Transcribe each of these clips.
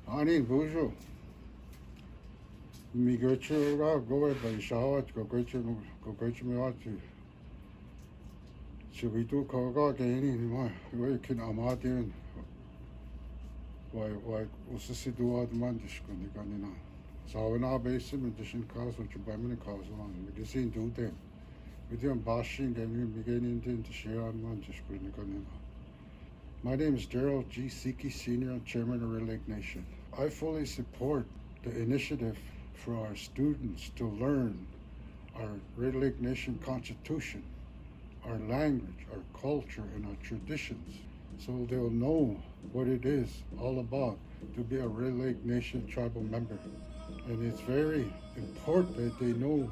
아니 보죠. 미거치가 고에 바이샤와 고거치면 왔지. 저기도 거가 괜히 뭐 이렇게 아마디는 why usisidu adman dishkunikanina. Sauna basin medicine cause which by many cause on medicine do them. With them bashing and you beginning to share on one dishkunikanina. My name is Daryl G. Siki Sr., Chairman of Red Lake Nation. I fully support the initiative for our students to learn our Red Lake Nation Constitution, our language, our culture, and our traditions, so they'll know what it is all about to be a Red Lake Nation tribal member. And it's very important that they know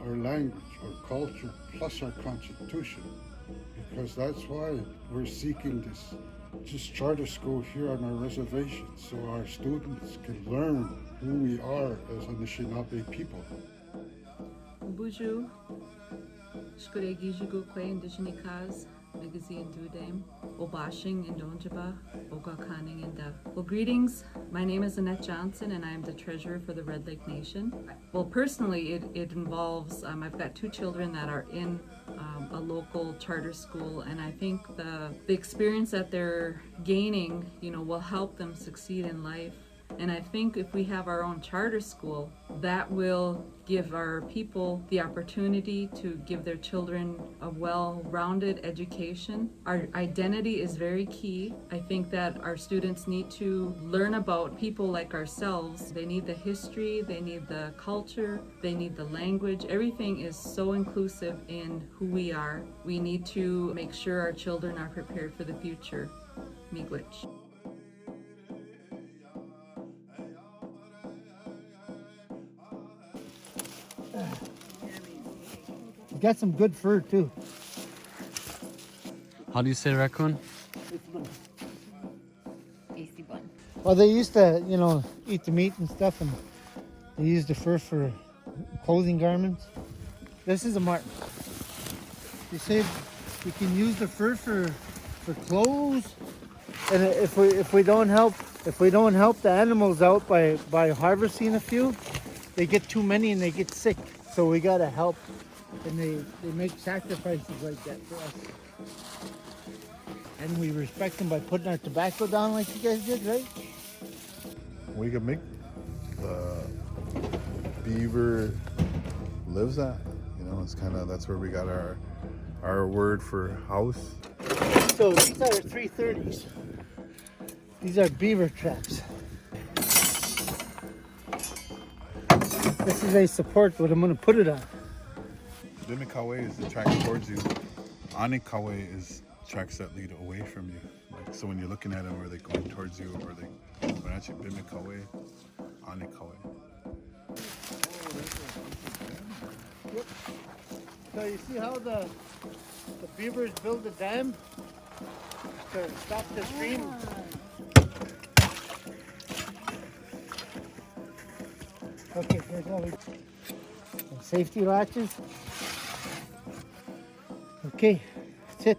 our language, our culture, plus our Constitution, because that's why we're seeking this charter school here on our reservation, so our students can learn who we are as Anishinaabe people. Buju, Shkuregijigu Kwe Indigenous Magazine Dudem, Obashing in Donjaba, Ogakaning in Da. Well, greetings. My name is Annette Johnson and I am the treasurer for the Red Lake Nation. Well, personally, it involves, I've got two children that are in a local charter school, and I think the experience that they're gaining, will help them succeed in life. And I think if we have our own charter school, that will give our people the opportunity to give their children a well-rounded education. Our identity is very key. I think that our students need to learn about people like ourselves. They need the history, they need the culture, they need the language. Everything is so inclusive in who we are. We need to make sure our children are prepared for the future. Miigwech. Got some good fur too. How do you say raccoon? Well, they used to, eat the meat and stuff, and they used the fur for clothing garments. This is a marten. They say we can use the fur for clothes, and if we don't help the animals out by harvesting a few, they get too many and they get sick. So we gotta help. And they make sacrifices like that for us. And we respect them by putting our tobacco down like you guys did, right? We can make beaver lives at. It's that's where we got our word for house. So these are 330s. These are beaver traps. This is a support, what I'm gonna put it on. Bimikawe is the track towards you. Anikawe is tracks that lead away from you. So when you're looking at them, are they going towards you, or are they? But actually, Bimikawe, Anikawe. Yep. So you see how the beavers build a dam to stop the stream? Okay, here's all the safety latches. Okay, that's it.